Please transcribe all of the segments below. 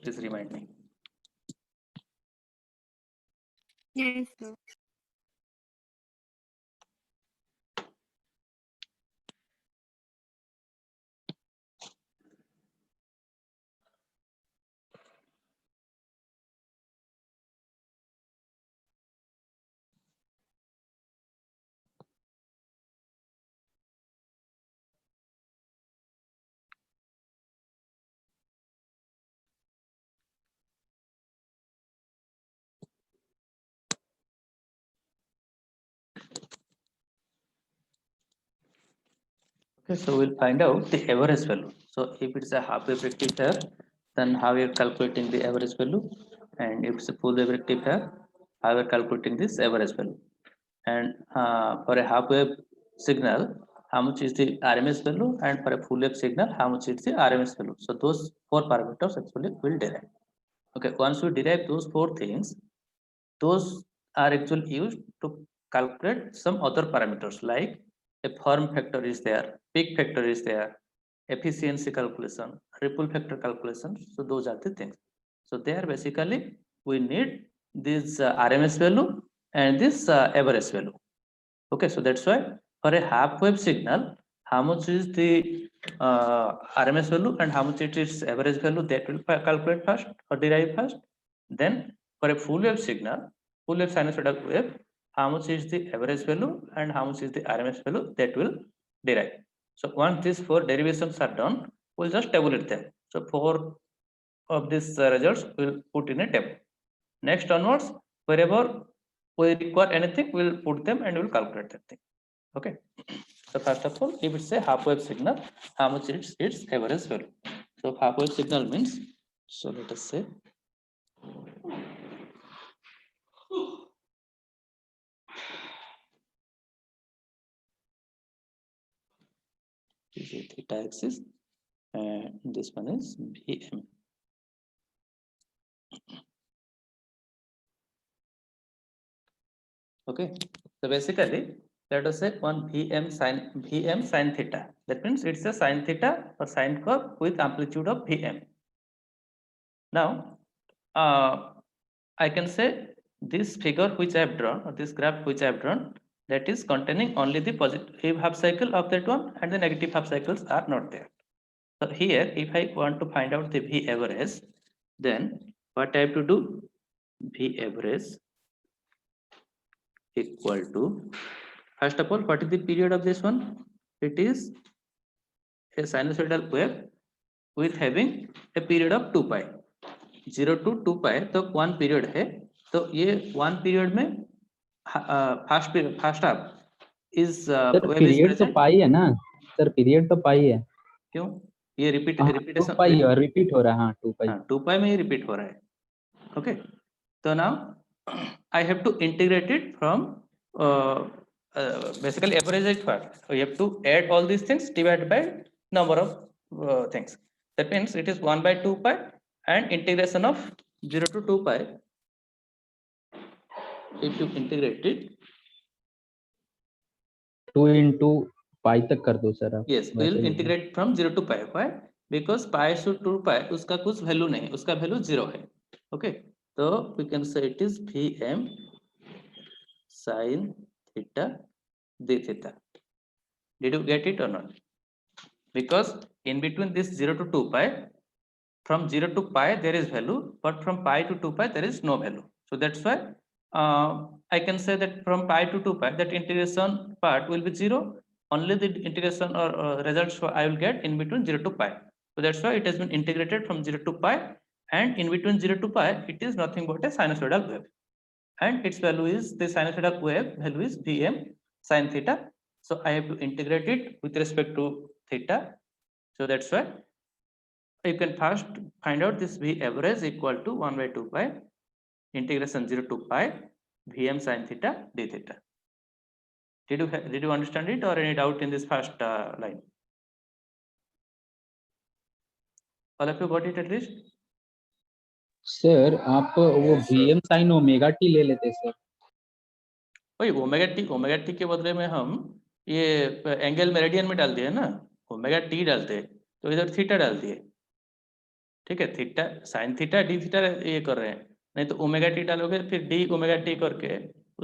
please remind me. Yes, sir. Okay, so we'll find out the average value. So if it's a half wave rectifier, then how we are calculating the average value, and if it's a full wave rectifier, how we are calculating this average value. And for a half wave signal, how much is the RMS value, and for a full wave signal, how much is the RMS value. So those four parameters actually will derive. Okay, once we derive those four things, those are actually used to calculate some other parameters like a form factor is there, peak factor is there, efficiency calculation, ripple factor calculation. So those are the things. So there basically we need this RMS value and this average value. Okay, so that's why for a half wave signal, how much is the RMS value and how much it is average value, that will calculate first or derive first. Then for a full wave signal, full wave sinusoidal wave, how much is the average value and how much is the RMS value, that will derive. So once these four derivations are done, we'll just tabulate them. So four of these results we'll put in a table. Next onwards, wherever we require anything, we'll put them and we'll calculate that thing. Okay. So first of all, if it's a half wave signal, how much it's average value. So half wave signal means, so let us say this is theta axis and this one is Vm. Okay, so basically let us say one Vm sin theta. That means it's a sin theta or sine curve with amplitude of Vm. Now I can say this figure which I have drawn, or this graph which I have drawn, that is containing only the positive half cycle of that one and the negative half cycles are not there. So here if I want to find out the V average, then what I have to do? V average equal to, first of all, what is the period of this one? It is a sinusoidal wave with having a period of 2 pi. 0 to 2 pi तो one period है, तो ये one period में first half is sir period तो पाई है ना sir, period तो पाई है। क्यों ये रिपीटेशन पाई है, रिपीट हो रहा है। हाँ 2 पाई, 2 पाई में ये रिपीट हो रहा है। ओके, तो now I have to integrate it from basically average it part. So you have to add all these things divided by number of things. That means it is 1 by 2 pi and integration of 0 to 2 pi. If you integrate it, 2 into पाई तक कर दो sir आप। yes, we will integrate from 0 to pi. Why? Because pi to 2 pi उसका कुछ value नहीं, उसका value 0 है। Okay, तो we can say it is Vm sin theta d theta. Did you get it or not? Because in between this 0 to 2 pi, from 0 to pi there is value, but from pi to 2 pi there is no value. So that's why I can say that from pi to 2 pi that integration part will be 0. Only the integration or results I will get in between 0 to pi. So that's why it has been integrated from 0 to pi, and in between 0 to pi it is nothing but a sinusoidal wave, and its value is, the sinusoidal wave value is Vm sin theta. So I have to integrate it with respect to theta. So that's why you can first find out this V average equal to 1 by 2 pi integration 0 to pi Vm sin theta d theta. Did you understand it, or any doubt in this first line? All of you got it at least? Sir आप वो Vm sin omega T ले लेते sir. वही omega T के बदले में हम ये एंगल मेरिडियन में डाल दिए ना, ओमेगा टी डालते तो इधर थीटा डाल दिए, ठीक है, theta sine theta D theta ये कर रहे हैं, नहीं तो ओमेगा टी डालोगे फिर डी ओमेगा टी करके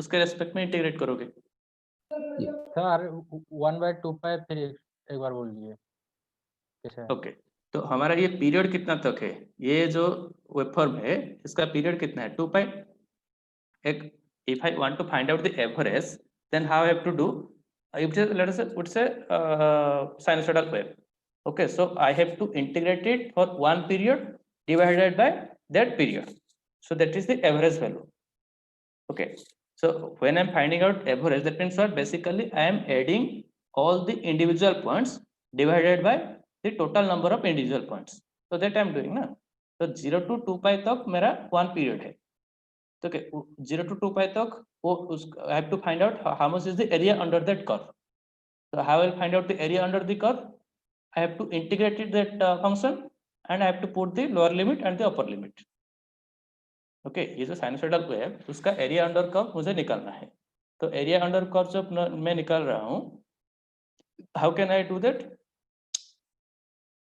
उसके रेस्पेक्ट में इंटीग्रेट करोगे। सर 1/2 पाई फिर एक बार बोल दीजिए कैसे है? ओके, तो हमारा ये पीरियड कितना तक है, ये जो वेवफॉर्म है इसका पीरियड कितना है 2 पाई। एक if I want to find out the average, then how I have to do, if let us say it's a sinusoidal wave. Okay, so I have to integrate it for one period divided by that period, so that is the average value. Okay, so when I'm finding out average, that means what, basically I am adding all the individual points divided by the total number of individual points, so that I'm doing na. So 0 to 2 pi तक मेरा one period है, तो okay, 0 to 2 pi तक वो I have to find out how much is the area under that curve. So how I will find out the area under the curve? I have to integrate it that function and I have to put the lower limit and the upper limit. Okay, ये जो sinusoidal wave उसका area under curve मुझे निकालना है, तो area under curve जब मैं निकाल रहा हूँ, how can I do that?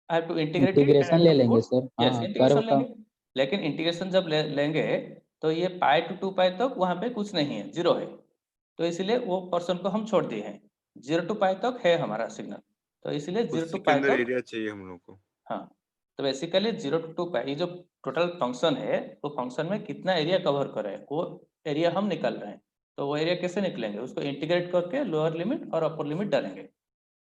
I have to integrate integration ले लेंगे सर। यस, हाँ इंटीग्रेशन कर्व का लेंगे, लेकिन इंटीग्रेशन जब लेंगे तो ये पाई टू 2 पाई तक वहां पे कुछ नहीं है, जीरो है, तो इसलिए वो पर्सन को हम छोड़ दिए हैं। 0 टू पाई तक है हमारा सिग्नल, तो इसलिए 0 टू उसी के पाई अंदर तक एरिया चाहिए हम लोग को। हाँ, तो बेसिकली 0 टू 2 पाई जो टोटल फंक्शन है, वो फंक्शन में कितना एरिया कवर करे वो एरिया हम निकाल रहे हैं। तो वो एरिया कैसे निकलेंगे, उसको इंटीग्रेट करके लोअर लिमिट और अपर लिमिट डालेंगे।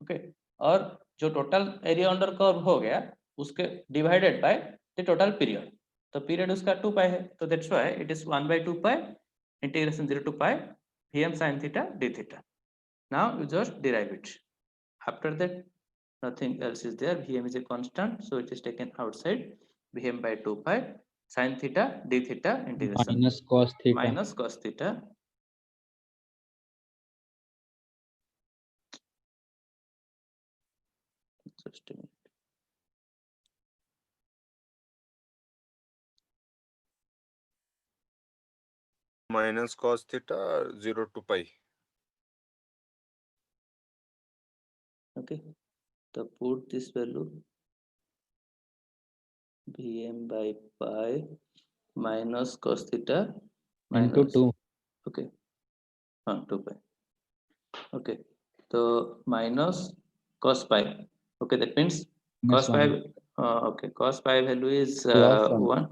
ओके, और जो टोटल एरिया अंडर कर्व हो गया उसके divided by the total period, तो पीरियड उसका 2 पाई है, तो that's why it is 1/2 pi integration 0 to pi Vm sin theta d theta. Now you just derive it. After that nothing else is there. Vm is a constant, so it is taken outside. Vm by 2 pi sin theta d theta integration minus cos theta minus cos theta. Just a minute. Minus cos theta 0 to pi. Okay, so put this value Vm by pi minus cos theta into minus 2 okay, 2 pi. Okay, so minus cos pi. Okay, that means cos pi. Okay, cos pi value is Plus 1.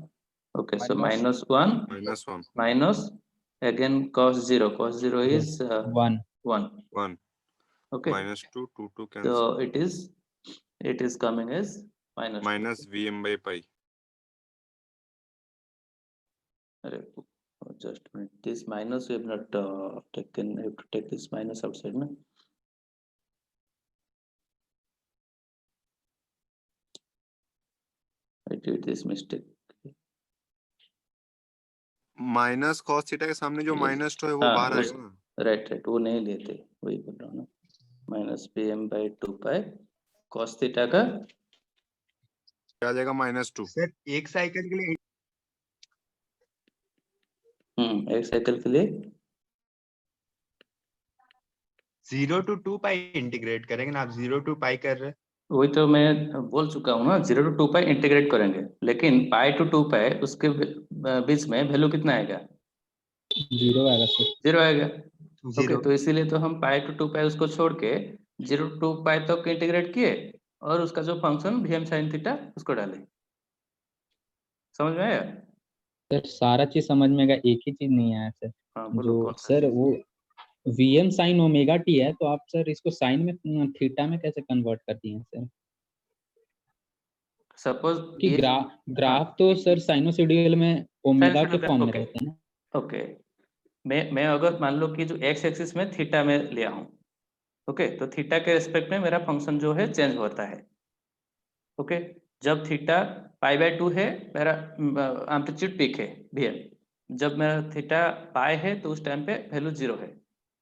Okay, so Minus. minus 1 -1 minus again cos 0. Cos 0 is 1 1. 1 Okay, -2 2 so cancel it is coming as minus 2. minus Vm by pi। Arre, just a minute. This minus we have not taken. I have to take this minus outside, no? I did this mistake. Minus cos theta के सामने जो Yes. Minus 2 है वो हाँ, बाहर उस- आएगा ना। राइट राइट, वो नहीं लेते, वही बोल रहा हूँ ना। Minus Vm by 2 pi cos theta का क्या आ जाएगा -2। सर एक साइकिल के लिए एक साइकिल के लिए 0 to 2 पाई इंटीग्रेट करेंगे ना, आप 0 to पाई कर रहे हैं। वही तो मैं बोल चुका हूँ ना, 0 to 2 पाई इंटीग्रेट करेंगे, लेकिन पाई टू 2 पाई उसके बीच में वैल्यू कितना आएगा? 0 आएगा सर। 0 आएगा। ओके, 0 तो इसीलिए तो हम पाई टू 2 पाई उसको छोड़ के 0 to 2 पाई तक इंटीग्रेट किए और उसका जो फंक्शन Vm sin थीटा उसको डाले। समझ में आया? सर सारा चीज समझ में आएगा, एक ही चीज नहीं आया सर। हाँ बोलो, जो कौन सा सर चीज? वो Vm sin ओमेगा टी है, तो आप सर इसको साइन में थीटा में कैसे कन्वर्ट कर दिए हैं सर? सपोज कि ग्राफ तो सर साइनोसॉइडल में ओमेगा के फॉर्म में ओके रहते हैं ना। ओके, मैं अगर मान लो कि जो एक्स एक्सिस में थीटा में लिया हूँ, ओके, तो थीटा के रिस्पेक्ट में मेरा फंक्शन जो है चेंज होता है। ओके, जब थीटा π/2 है मेरा एम्पलीट्यूड पीक है Vm, जब मेरा थीटा पाई है तो उस टाइम पे वैल्यू 0 है,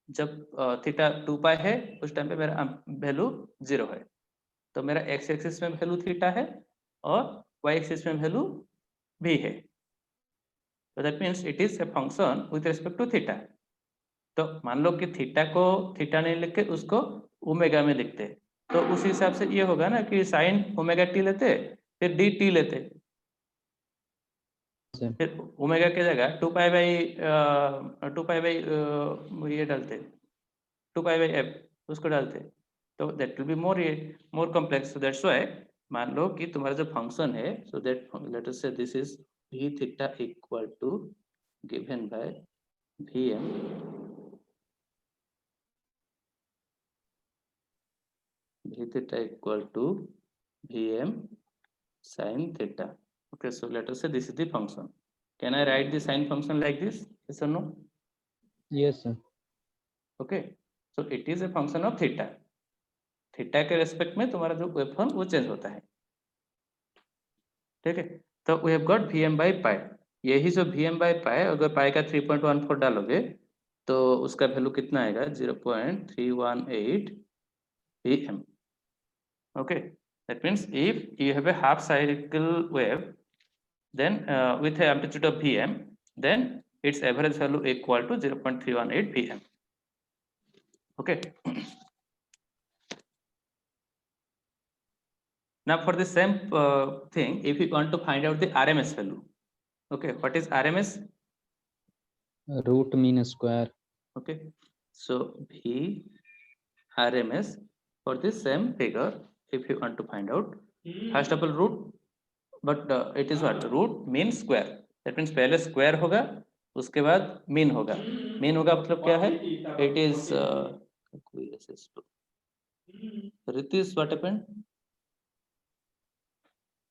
जब थीटा 2 पाई है उस टाइम पे मेरा वैल्यू 0 है। तो मेरा एक्स एक्सिस में वैल्यू थीटा है और वाई एक्सिस में वैल्यू भी है, तो that means it is a function with respect to theta. तो मान लो कि थीटा को थीटा नहीं लिख के उसको ओमेगा में लिखते, तो उस हिसाब से ये होगा ना कि साइन ओमेगा टी लेते फिर डी टी लेते, sir. फिर ओमेगा की जगह 2 पाई बाई ये डालते 2 पाई बाई एफ उसको डालते तो that will be more complex so that's why मान लो कि तुम्हारा जो फंक्शन है so that let us say this is v theta equal to given by vm v theta equal to vm sin theta. Okay, so let us say this is the function. Can I write the sine function like this? Yes or no? Yes, sir. Okay, so it is a function of theta. Theta के respect में तुम्हारा जो wave function वो change होता है, ठीक है। तो we have got vm by pi. यही जो vm by pi अगर पाई का 3.14 डालोगे तो उसका वैल्यू कितना आएगा 0.318 vm. Okay, that means if you have a half cycle wave then with a amplitude of vm then its average value equal to 0.318 vm. Okay. Now for the same thing, if you want to find out the RMS value, okay, what is RMS? Root mean square. Okay, so V RMS for the same figure, if you want to find out, first of all root, but it is what root mean square. That means पहले square होगा, उसके बाद mean होगा. Mean होगा मतलब क्या है? It is Ritish, what happened?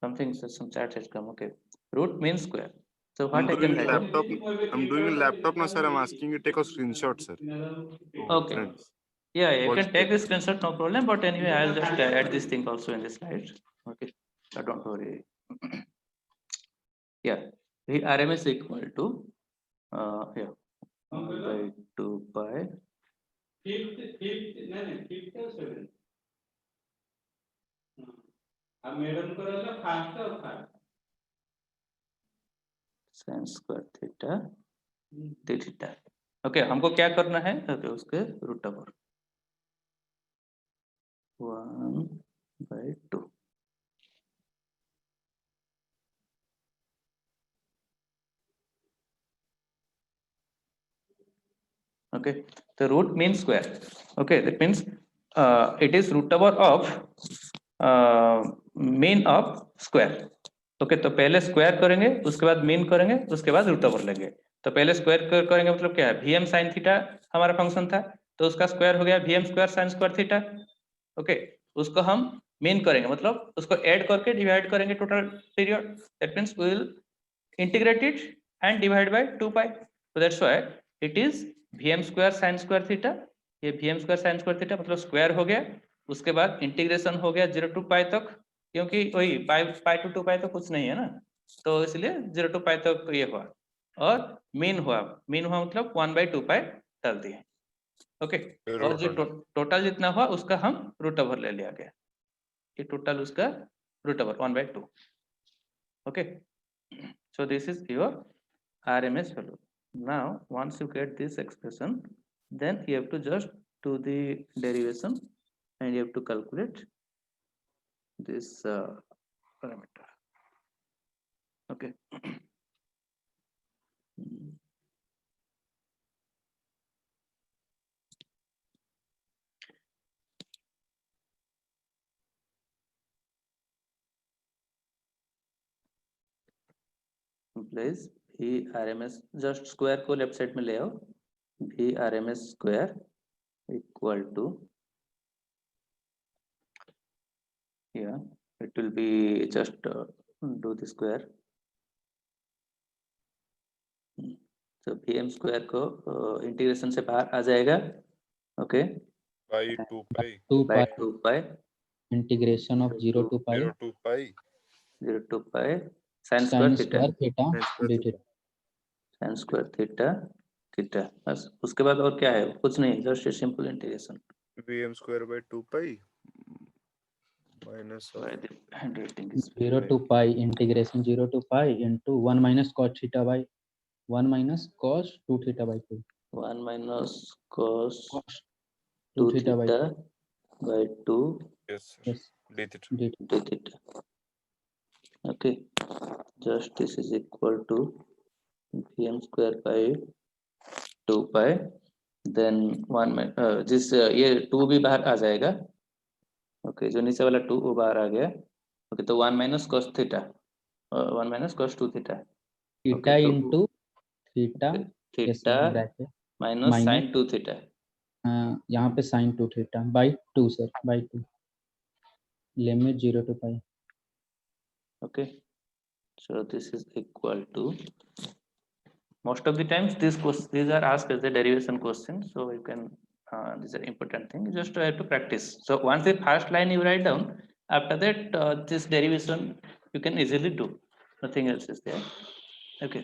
Something, some chat has come. Okay, root means square. So what I can write? I'm doing a laptop now, sir. I'm asking you to take a screenshot, sir. Okay. Friends. Yeah, you What's can take this screenshot, no problem. But anyway, I'll just add this thing also in the slide. Okay, so don't worry. Yeah, the RMS equal to yeah 1 by 2 pi. Sin square theta d theta. Okay, हमको क्या करना है? Okay, उसके root over 1 by 2. Okay, the root means square. Okay, that means it is root over of mean of square. Okay, तो पहले square करेंगे, उसके बाद मीन करेंगे, उसके बाद रूट ओवर लेंगे. तो पहले स्क्वायर करेंगे मतलब क्या है? vm sin थीटा हमारा फंक्शन था, तो उसका स्क्वायर हो गया vm square sin square theta. Okay, उसको हम मीन करेंगे मतलब उसको ऐड करके डिवाइड करेंगे total period. That means we will integrate it and divide by 2 pi. So that's why it is vm square sin square theta. ये vm square sin square theta मतलब square हो गया, उसके बाद इंटीग्रेशन हो गया 0 to pi तक, क्योंकि वही pi to 2 pi तो कुछ नहीं है ना, तो इसलिए 0 to pi तक ये हुआ. और मीन हुआ मतलब 1 by 2 pi डाल दिए. ओके, और जो टोटल जितना हुआ उसका हम रूट ओवर ले लिया गया. ये टोटल उसका root over 1 by 2. Okay, so this is your RMS value. Now once you get this expression, then you have to just do the derivation and you have to calculate this parameter. Okay. Place v RMS, just square को left side में ले आओ. v RMS square equal to, yeah, it will be just do the square. So vm square को integration से बाहर आ जाएगा. Okay, By 2 pi. 2 by pi 2 pi integration of 0 to pi 0 to pi. 0 to pi sin sin square theta square theta Sin square d theta. theta. sin square theta theta. बस उसके बाद और क्या है? कुछ नहीं, just simple integration. Vm square by 2 pi minus of Why the handwriting is 0 to pi integration 0 to pi into 1 minus cos theta by 1 minus cos 2 theta by 2. 1 minus cos Cos 2 2 theta by 2. by 2 yes sir. Yes. D theta. D theta. d theta. Okay. just this is equal to Vm square by 2 pi, then this ये 2 भी बाहर आ जाएगा, okay जो नीचे वाला 2 वो बाहर आ गया, ओके तो 1 minus cos theta 1 minus cos 2 theta theta Okay, तो- into theta theta bracket minus minus- sin 2 theta यहाँ पे sin 2 theta by 2 sir by 2 limit 0 to pi. okay, so this is equal to, most of the times these are asked as a derivation question, so you can these are important thing, just to have to practice. So once the first line you write down, after that this derivation you can easily do, nothing else is there. Okay,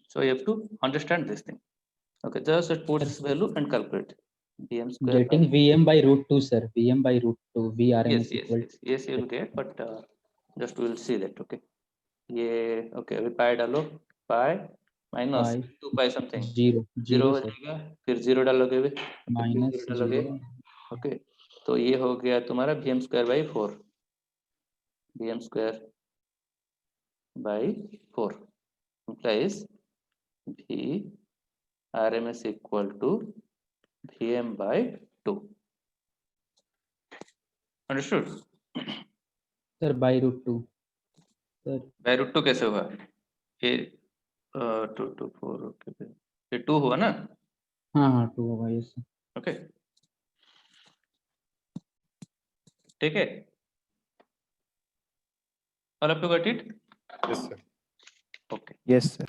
so you have to understand this thing. Okay, just put this value and calculate Vm square Getting by, Vm by root 2 sir. Vm by root 2 Vrms yes equal yes you will get, but just we will see that. Okay, ये okay अभी पाई डालो, pi minus pi 2 पाई something 0 zero 0 हो sir जाएगा, फिर zero डालोगे भी, फिर minus zero डालोगे, 0 ओके तो ये हो गया तुम्हारा Vm square by 4, Vm square by 4 implies V RMS equal to Vm by 2. Understood? sir by root 2 sir by root 2 कैसे हुआ? ये 2 to 4, ओके ये 2 हुआ ना? हाँ 2 होगा ये सर. ओके ठीक है, all of you got it? Yes, sir. Okay. Yes, sir.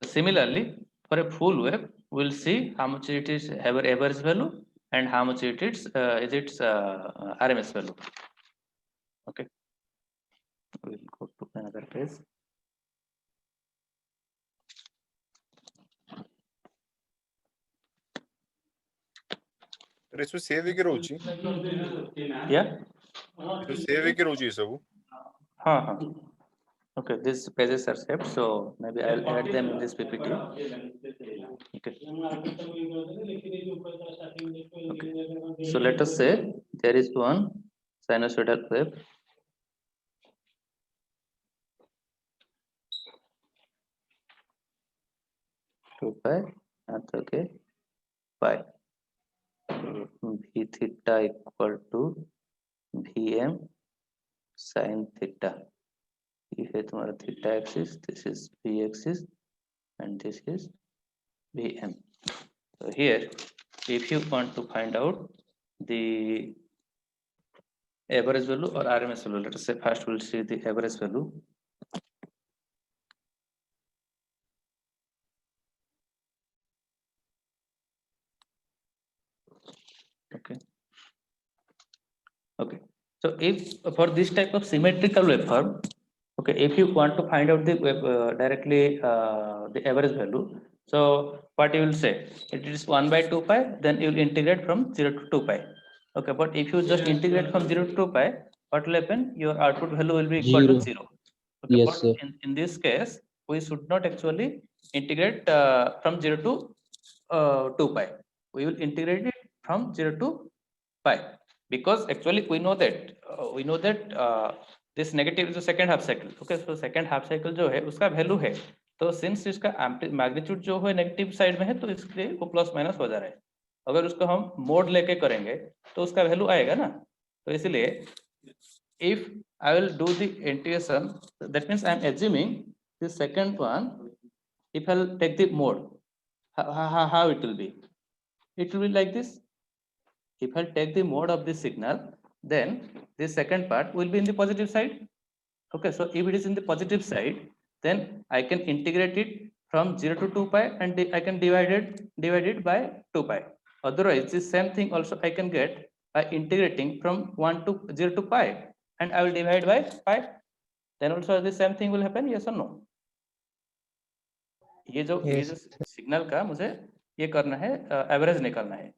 Similarly, for a full wave, we'll see how much it is average value and how much it is its RMS value. Okay, we'll go to another page. इसमें save ହେଇକି ରହୁଛି, Yeah. इसमें save ହେଇକି ରହୁଛି ये सब. हाँ. Okay, these pages are saved, so maybe I'll add them in this PPT. Okay. So let us say there is one sinusoidal wave. Two pi, and okay, pi. V theta equal to Vm sin theta. ये है तुम्हारा theta axis, this is V axis, and this is Vm. So here, if you want to find out the average value or RMS value, let us say first we'll see the average value. Okay, so if for this type of symmetrical waveform, okay, if you want to find out the directly the average value, so what you will say, it is 1 by 2 pi, then you will integrate from 0 to 2 pi. Okay, but if you just integrate from 0 to 2 pi, what will happen? Your output value will be equal to 0. Okay, Yes, but sir. in this case, we should not actually integrate from 0 to 2 pi. We will integrate it from 0 to pi, because actually we know that this negative is the second half cycle. Okay, so second half cycle जो है उसका value है, तो since इसका magnitude जो है negative side में है, तो इसलिए वो प्लस माइनस हो जा रहा है. अगर उसको हम मोड लेके करेंगे तो उसका वैल्यू आएगा ना, तो इसलिए if I will do the integration, that means I am assuming the second one, if I'll take the mode, how it will be? It will be like this. If I take the mode of this signal, then this second part will be in the positive side. Okay, so if it is in the positive side, then I can integrate it from 0 to 2 pi, and I can divide it by 2 pi. Otherwise, the same thing also I can get by integrating from 1 to 0 to pi, and I will divide by pi. Then also the same thing will happen, yes or no? ये जो signal का मुझे ये करना है, average निकालना है.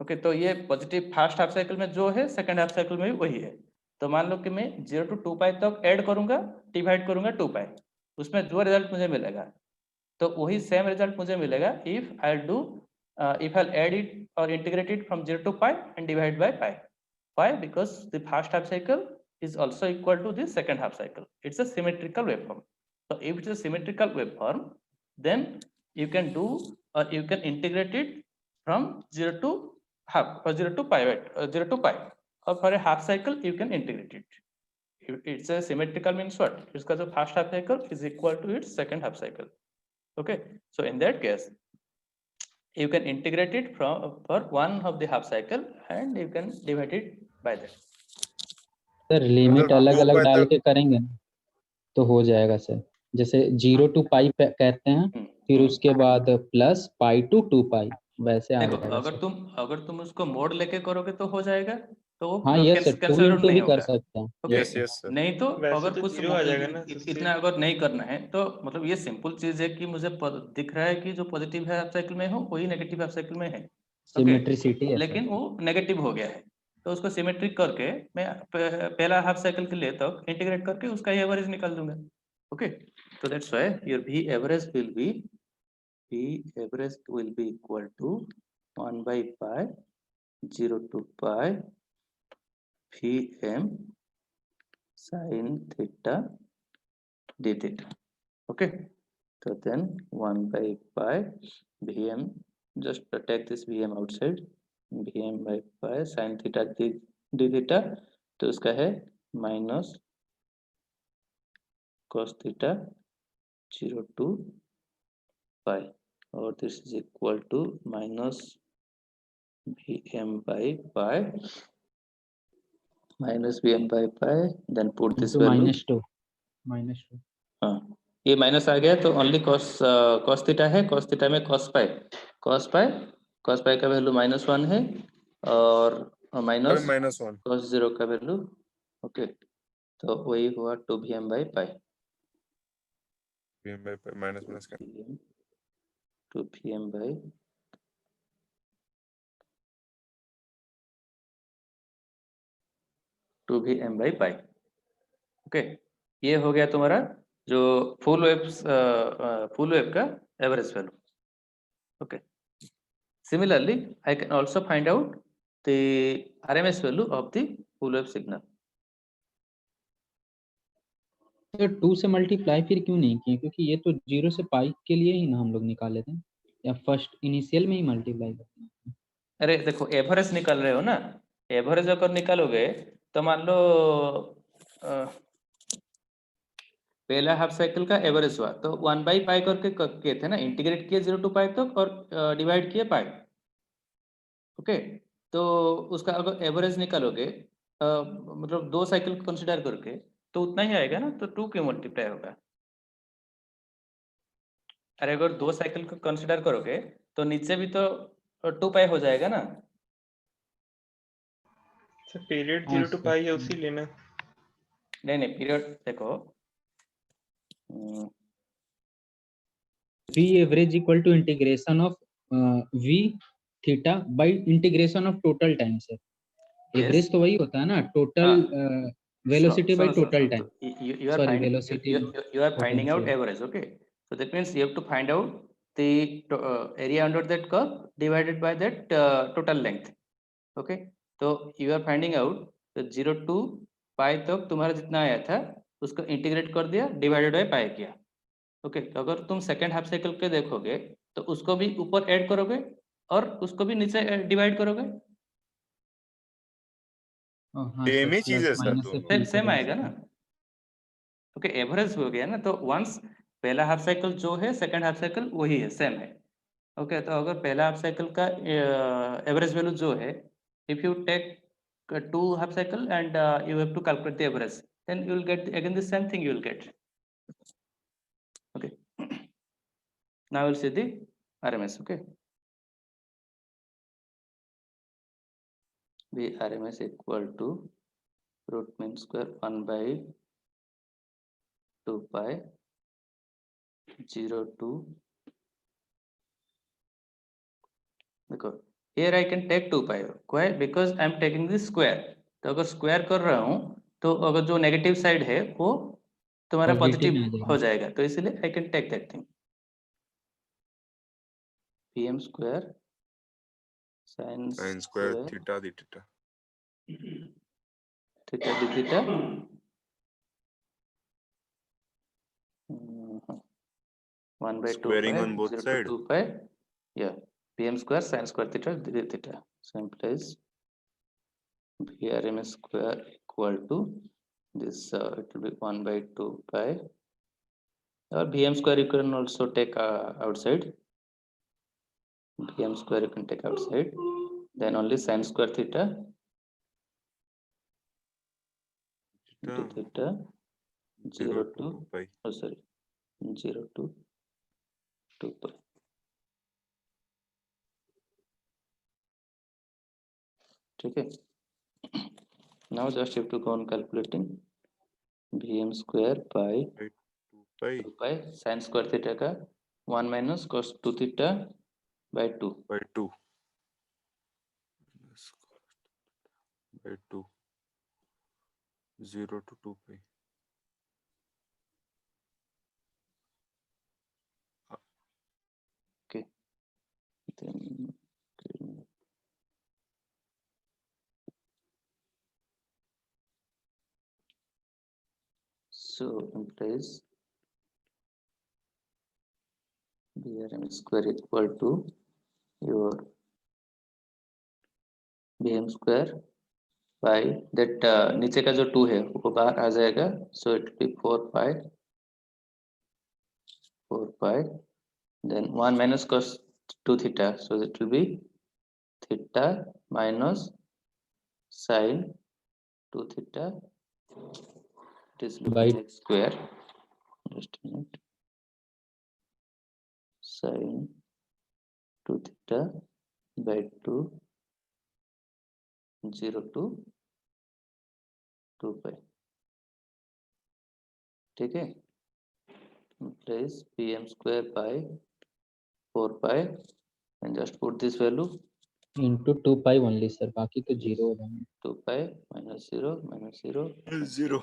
Okay, तो ये पॉजिटिव फर्स्ट हाफ साइकिल में जो है, सेकंड हाफ साइकिल में भी वही है. तो मान लो कि मैं 0 to 2 पाई तक ऐड करूंगा, डिवाइड करूंगा 2 पाई, उसमें जो रिजल्ट मुझे मिलेगा, तो वही सेम रिजल्ट मुझे मिलेगा if I do if I'll add it or integrate it from 0 to pi and divide by pi. Why? Because the first half cycle is also equal to the second half cycle. It's a symmetrical waveform. So if it's a symmetrical waveform, then you can do or you can integrate it from 0 to half or 0 to pi, right? 0 to pi, or for a half cycle you can integrate it. If it's a symmetrical means what? It's because the first half cycle is equal to its second half cycle. Okay, so in that case you can integrate it from for one of the half cycle and you can divide it by that. Sir limit मतलब अलग 2 अलग pi डाल तक के करेंगे ना तो हो जाएगा सर, जैसे 0 to पाई कहते हैं, फिर उसके बाद प्लस पाई टू 2 पाई, वैसे आ देखो जाएगा अगर सर। तुम उसको मोड लेके करोगे तो हो जाएगा, तो वो हाँ yes sir, 2 cancel out into नहीं भी कर होगा। सकते हैं। Okay, yes yes sir. नहीं तो वैसे अगर तो कुछ 0 आ जाएगा ना इतना अगर नहीं करना है तो मतलब ये सिंपल चीज है कि मुझे दिख रहा है कि जो पॉजिटिव है हाफ साइकिल में हो वही नेगेटिव हाफ साइकिल में है। ओके, सिमेट्रिसिटी है सर। लेकिन वो नेगेटिव हो गया है, तो उसको सिमेट्रिक करके मैं पहला हाफ साइकिल के लिए तक इंटीग्रेट करके उसका एवरेज निकाल दूंगा। Okay, so that's why your V average will be equal to 1 by pi 0 to pi Vm sin theta d theta. Okay, so then 1 by pi Vm, just take this Vm outside, Vm by pi sin theta d theta, तो उसका है minus cos theta 0 to pi, और this is equal to minus Vm by pi minus Vm by pi, then put this into value। -2 हाँ, ये minus आ गया तो only cos theta है, cos theta में cos पाई का वैल्यू -1 है और माइनस -1 cos 0 का वैल्यू। ओके, तो वही हुआ 2Vm by pi, Vm by pi minus का 2Vm by 2Vm by pi। Okay, ये हो गया तुम्हारा जो फुल वेव का average value. Okay, similarly I can also find out the RMS value of the full wave signal. तो 2 से multiply फिर क्यों नहीं किए, क्योंकि ये तो 0 से पाई के लिए ही ना हम लोग निकाले थे, या फर्स्ट इनिशियल में ही मल्टीप्लाई करते हैं। अरे देखो एवरेज निकाल रहे हो ना, एवरेज अगर निकालोगे तो मान लो पहला हाफ साइकिल का एवरेज हुआ तो 1 बाई पाई करके किए थे ना, इंटीग्रेट किए 0 to पाई तक और डिवाइड किए पाई। ओके, तो उसका अगर एवरेज निकालोगे मतलब 2 साइकिल को कंसीडर करके तो उतना ही आएगा ना, तो 2 क्यों मल्टीप्लाई होगा। अरे अगर 2 साइकिल को कंसीडर करोगे तो नीचे भी तो 2 पाई हो जाएगा ना। सर पीरियड हाँ 0 to सर। pi है उसी लेना। नहीं पीरियड देखो, V average equal to integration of V theta by integration of total time sir. Average तो वही होता है ना, total velocity by total time. you are Sorry, finding velocity, you are finding out potential. average। Okay, so that means you have to find out the area under that curve divided by that total length। Okay, तो you are finding out तो 0 to pi तक तुम्हारा जितना आया था उसको integrate कर दिया, डिवाइडेड बाय पाई किया। ओके, तो अगर तुम सेकेंड हाफ साइकिल के देखोगे तो उसको भी ऊपर ऐड करोगे और उसको भी नीचे डिवाइड करोगे, हाँ सेम सर, ही चीज प्लस है सर माइनस से दोनों। सेम आएगा ना। ओके, एवरेज हो गया ना, तो वंस पहला हाफ साइकिल जो है सेकंड हाफ साइकिल वही है, सेम है। ओके, तो अगर पहला हाफ साइकिल का एवरेज वैल्यू जो है, if you take 2 half cycle and you have to calculate the average, then you will get again the same thing you will get. Okay, now will see the RMS। Okay, the RMS equal to root mean square 1 by 2 pi 0 to, देखो here I can take 2 pi, why? Because I am taking the square। तो अगर square कर रहा हूँ तो अगर जो negative side है वो तुम्हारा पॉजिटिव में आ पॉजिटिव जाएगा। हो जाएगा, तो इसलिए I can take that thing Pm square sine sin square theta d theta। theta d theta 1 by 2 Squaring pi on both 0 to side. 2 pi, yeah, Vm square sin square theta d theta, so implies Vrms square equal to this, it will be 1 by 2 pi, or Vm square you can also take outside, Vm square you can take outside, then only sin square theta d theta 0 to, pi. oh sorry, 0 to 2 pi. ठीक है, now just have to go on calculating Vm square pi 2 pi 2 pi sin square theta का 1 minus cos 2 theta by 2, by 2 by 2 0 to 2 pi. then so implies Vrm square equal to your Vm square by that नीचे का जो 2 है वो बाहर आ जाएगा, so it will be 4 pi then 1 minus cos 2 theta, so it will be theta minus sin 2 theta, it is looking By- like square, just a minute, sin 2 theta by 2 0 to 2 pi, ठीक है, place Pm square by 4 pi and just put this value into 2 pi only sir, बाकी तो zero हो जाएंगे. 2 pi minus 0 minus 0 0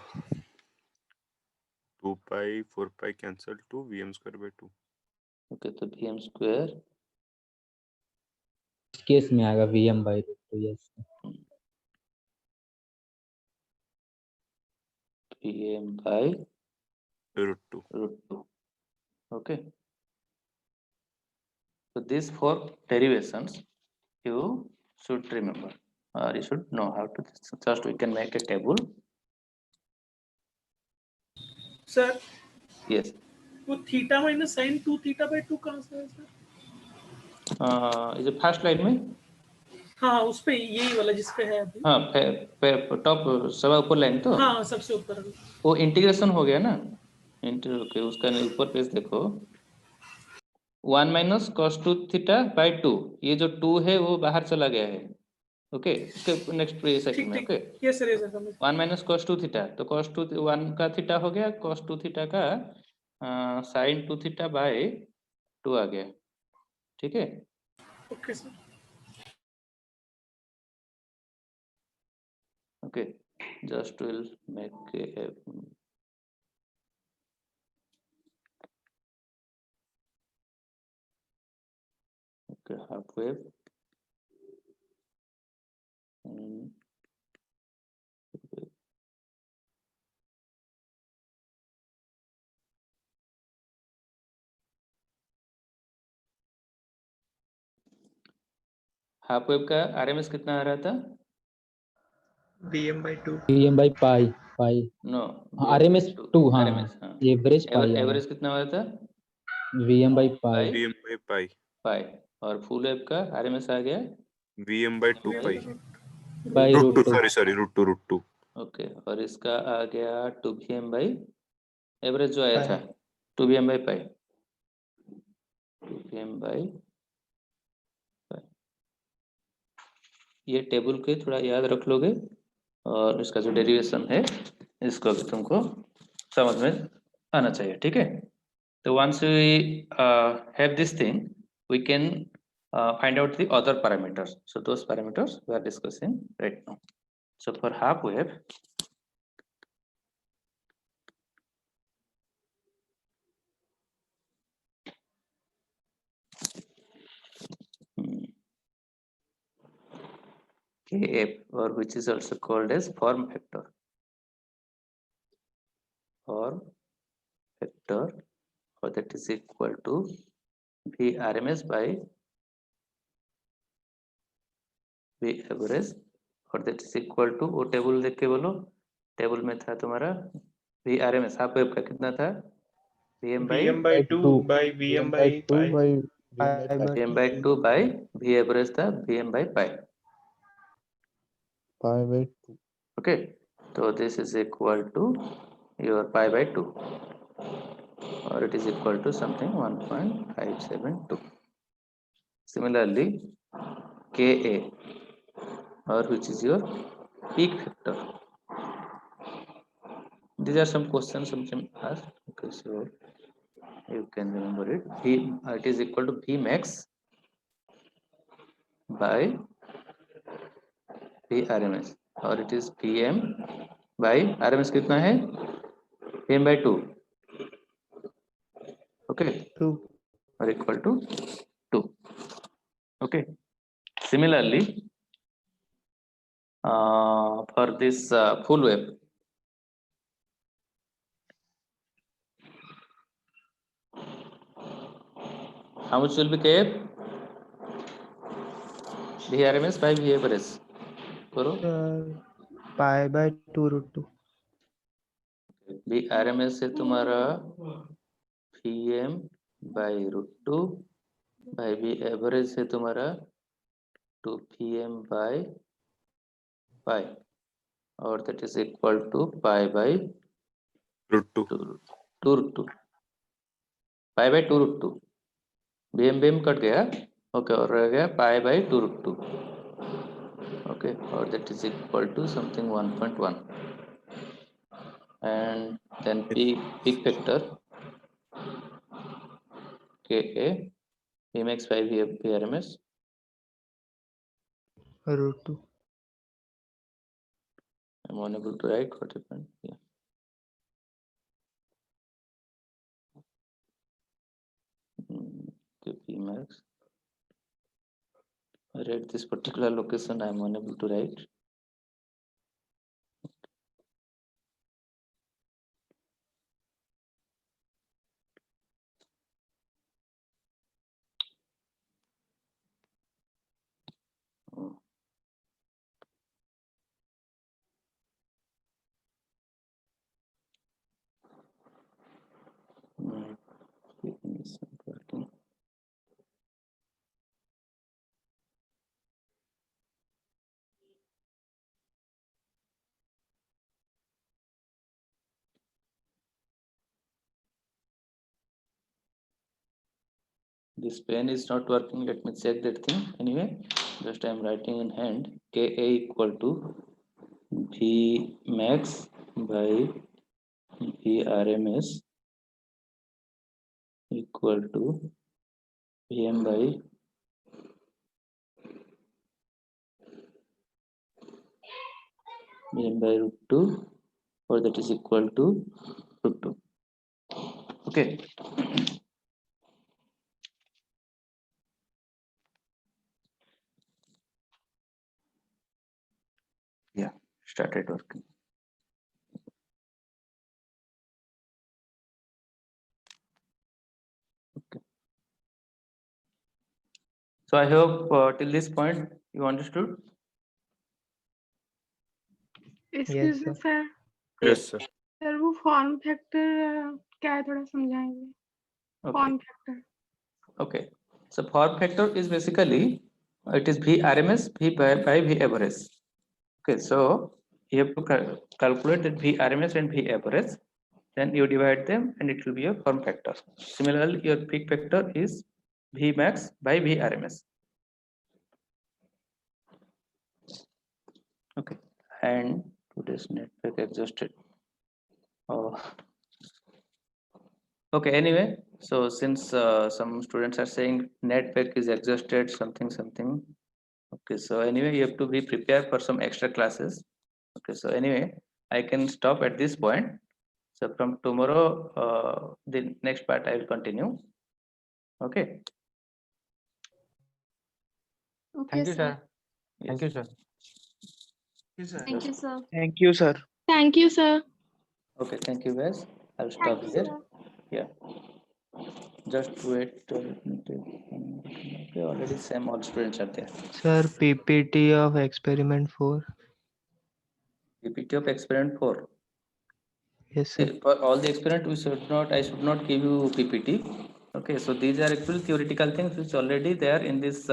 2 pi 4 pi cancel to Vm square by 2. okay, तो Vm square इस case में आएगा Vm by root 2. yes Pm by root 2. root 2, okay, so these 4 derivations you should remember, or you should know how to, just we can make a table. Sir Yes, वो theta minus sine 2 theta by 2 कहाँ से है sir? Is first line में, हाँ उस पे यही वाला जिस पे है अभी. हाँ टॉप सवा ऊपर लाइन तो हाँ सबसे ऊपर. वो इंटीग्रेशन हो गया ना, ओके, उसका ऊपर पेज देखो, 1 माइनस कॉस 2 थीटा बाय 2, ये जो 2 है वो बाहर चला गया है, ओके, इसके नेक्स्ट पेज ठीक में, ठीक. Okay, yes sir yes sir. 1 minus cos 2 theta, तो कॉस 2 1 का थीटा हो गया, कॉस 2 थीटा का साइन 2 थीटा बाय 2 आ गया, ठीक है, okay sir. okay, just will make a okay, half wave and half wave का आरएमएस कितना आ रहा था, Vm by 2. Vm by pi no RMS 2 हाँ आरएमएस, हाँ, एवरेज pi आया एवरेज कितना आ रहा था, Vm by pi Pi? Vm by pi. पाई, और फुल वेव का आरएमएस आ गया Vm by 2 pi. by Root root 2. 2 Sorry. Root 2. Okay, और इसका आ गया 2 Vm बाई एवरेज जो आया था 2 Vm by pi, 2 Vm by pi, ये टेबल के थोड़ा याद रख लोगे, और इसका जो डेरिवेशन है इसको भी तुमको समझ में आना चाहिए, ठीक है, तो once we have this thing we can find out the other parameters, so those parameters we are discussing right now. So for half wave, Kf, or which is also called as form factor. Form factor, or that is equal to V RMS by V average, और that is equal to, वो table देख के बोलो, table में था तुम्हारा V RMS half wave का कितना था, Vm by Vm by 2 by Vm by pi. Vm by 2 by V average था Vm by pi. pi by 2. Okay, so this is equal to your pi by 2, or it is equal to something 1.572. Similarly, Ka, or which is your peak factor. These are some questions sometimes asked. Okay, so you can remember it. It is equal to V max by V RMS, or it is Vm by RMS कितना है, Vm by 2. Okay, 2. or equal to 2. Okay, similarly, for this full wave, how much will be Kf? V RMS by V average. करो, Pi by 2 root 2. V RMS से तुम्हारा Vm by root 2 by V average से तुम्हारा 2 Vm by pi, और that is equal to pi by root 2. 2 root 2, pi by 2 root 2. Vm cut गया, okay, और रह गया pi by 2 root 2. Okay, or that is equal to something 1.1. And then peak factor Ka, Vmax by VRMS, Root 2. I'm unable to write what happened. Yeah. Okay, Vmax. I read this particular location, I'm unable to write. It's not working. This pen is not working. Let me check that thing. Anyway, just I am writing in hand. Ka equal to V max by V RMS equal to Vm by root 2, or that is equal to root 2. Okay. Yeah, started working. Okay. So I hope till this point you understood. Excuse me, sir. sir. Yes, sir. Sir वो form factor क्या है, थोड़ा समझाएंगे? Okay. Form factor Okay. So form factor is basically it is V RMS V by V average. Okay, so you have to calculate that V RMS and V average, then you divide them and it will be a form factor. Similarly, your peak factor is V max by V RMS. Okay, and today's network exhausted. Oh. Okay, anyway, so since some students are saying network is exhausted, something. Okay, so anyway, you have to be prepared for some extra classes. Okay, so anyway, I can stop at this point. So from tomorrow, the next part I will continue. Okay. Thank you, sir. Yes. Thank you, sir. Thank you, sir. Thank you, sir. Thank you, sir. Okay, thank you guys. I'll stop here. Yeah. Just wait. Okay, already same all students are there. Sir, PPT of experiment 4. PPT of experiment 4. Yes, sir. For all the experiment, I should not give you PPT. Okay, so these are actually theoretical things which already there in this,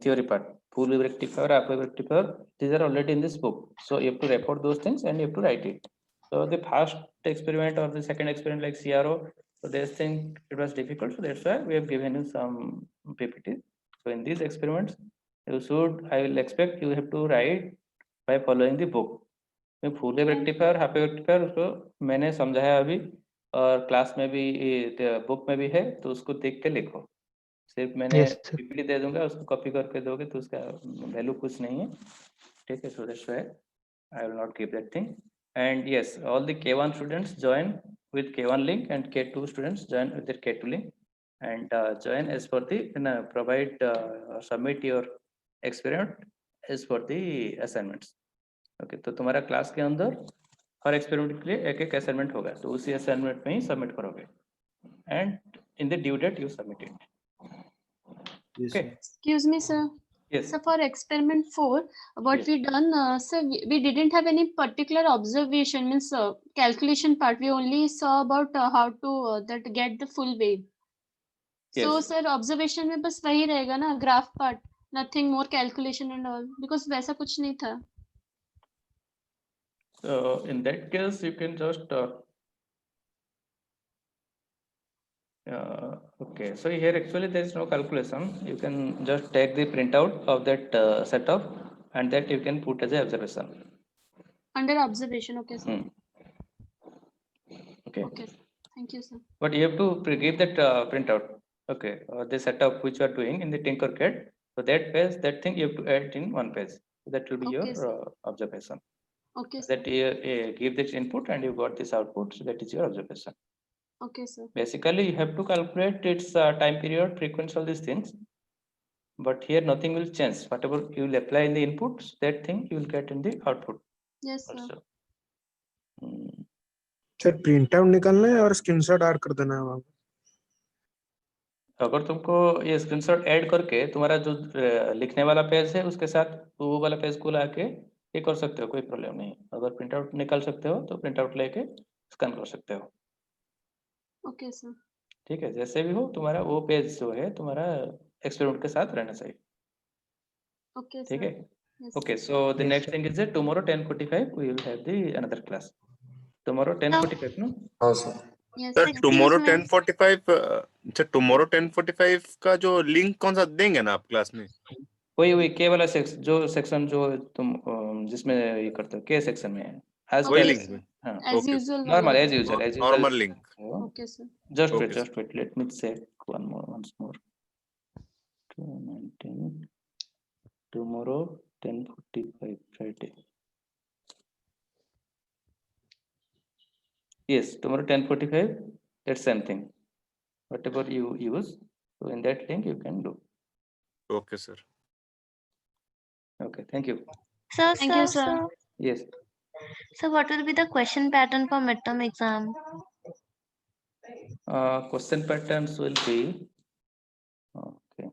theory part. Full wave rectifier, half wave rectifier, these are already in this book. So you have to refer those things and you have to write it. So the first experiment or the second experiment like CRO, so this thing, it was difficult. So that's why we have given you some PPT. So in these experiments, I will expect you have to write by following the book. Full wave rectifier half wave rectifier उसको मैंने समझाया अभी और class में भी book में भी है तो उसको देख के लिखो सिर्फ मैंने Yes, sir. पीपीटी दे दूंगा उसको कॉपी करके दोगे तो उसका वैल्यू कुछ नहीं है ठीक है so that's why I will not keep that thing and yes all the K1 students join with K1 link and K2 students join with their K2 link and join as for the provide submit your experiment as for the assignments. Okay तो तुम्हारा class के अंदर हर experiment के लिए एक एक assignment होगा तो उसी असाइनमेंट में ही सबमिट करोगे and in the due date you submit it okay Excuse me, sir. Yes So for experiment 4, what Yes. we done, sir, we didn't have any particular observation, means calculation part. We only saw about how to that get the full wave. So Yes. sir, observation में बस वही रहेगा ना, graph part, nothing more calculation and all, because वैसा कुछ नहीं था. so in that case you can just okay so here actually there is no calculation you can just take the printout of that setup and that you can put as a observation. Under observation, okay, sir. Okay. Okay, sir. Thank you, sir. But you have to give that printout. Okay, the setup which you are doing in the Tinkercad. So that page, that thing you have to add in one page. So that will be Okay, your observation. Okay, sir. That you give this input and you got this output. So that is your observation. Okay, sir. Basically, you have to calculate its time period, frequency, all these things. But here nothing will change. Whatever you will apply in the inputs, that thing you will get in the output Yes, sir. also. Sir print out निकालना है और screenshot add कर देना है वहाँ पे। अगर तुमको ये स्क्रीनशॉट ऐड करके तुम्हारा जो लिखने वाला पेज है उसके साथ वो वाला पेज को लाके ये कर सकते हो कोई प्रॉब्लम नहीं अगर प्रिंट आउट निकाल सकते हो तो प्रिंट आउट लेके स्कैन कर सकते हो Okay, sir. ठीक है जैसे भी हो तुम्हारा वो पेज जो है तुम्हारा एक्सपेरिमेंट के साथ रहना चाहिए Okay, ठीक sir. है Yes. okay so the Yes, next sir. thing is that tomorrow 10:45 we will have the another class tomorrow 10:45 no हाँ sir Yes, sir sir. Tomorrow 10:45 अच्छा टुमारो 10:45 का जो लिंक कौन सा देंगे ना आप क्लास में वही के वाला सेक्शन जो तुम जिसमें ये करते हो के सेक्शन में है as वही per लिंक में हाँ As Okay. usual. normal वाला. as usual normal link Okay, sir. just Okay, wait just wait let me check once more 219 tomorrow 10:45 Friday yes tomorrow 10:45 that's same thing whatever you use so in that link you can do okay sir okay thank you Sir, Thank you, sir. yes So what will be the question pattern for midterm exam? question patterns will be okay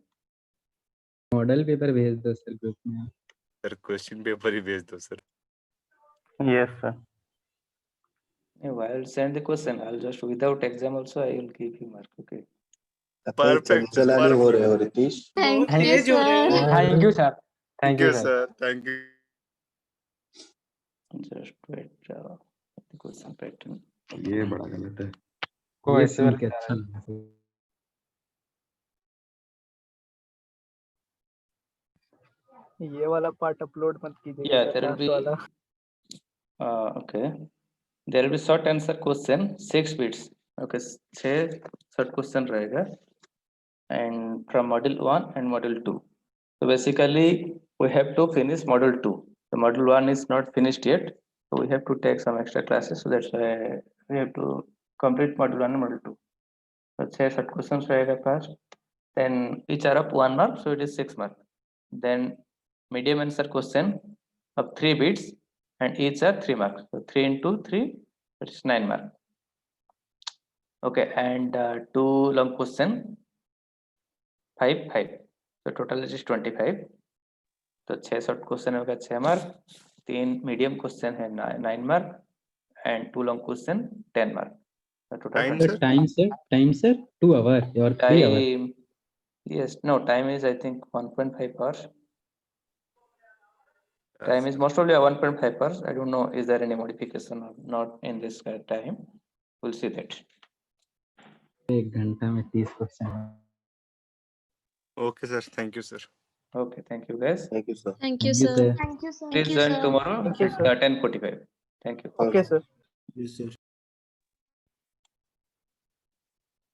model paper भेज दो sir group में sir question paper ही भेज दो sir Yes, sir. yeah, I'll send the question I'll just without exam also I will give you mark okay perfect Thank बहुत you, तेज हो रहे हो। sir. Thank you sir thank you sir thank you just wait the question pattern ये बड़ा गलत है कोई ये ऐसे सुन वाला के कह अच्छा रहा है। लगा ये वाला पार्ट अपलोड मत कीजिएगा yeah sir there will last be वाला okay there will be short answer question 6 bits okay 6 short question रहेगा and from module 1 and module 2 so basically we have to finish module 2 the module 1 is not finished yet so we have to take some extra classes so that's why we have to complete module 1 and module 2 so 6 short questions रहेगा first then each are up 1 mark so it is 6 mark then medium answer question of 3 bits and each are 3 marks. So 3 into 3, that is 9 marks. Okay, and 2 long question, 5, 5. So total is 25. तो 6 short question होगा 6 mark, 3 medium question है 9 mark and 2 long question 10 mark. Time, Sir, sir? time, sir, 2 hours or 3 hours. Time, yes, no, time is I think 1.5 hours. Time is most probably 1.5 hours. I don't know, is there any modification or not in this time? We'll see that. 1 घंटा में 30 question. Okay, sir. Thank you, sir. Okay, thank you guys. Thank you, sir. Thank you, Thank you, sir. sir. Thank you, sir. Please join tomorrow Thank you, at sir. 10:45. Thank you. Okay, sir. Yes, sir.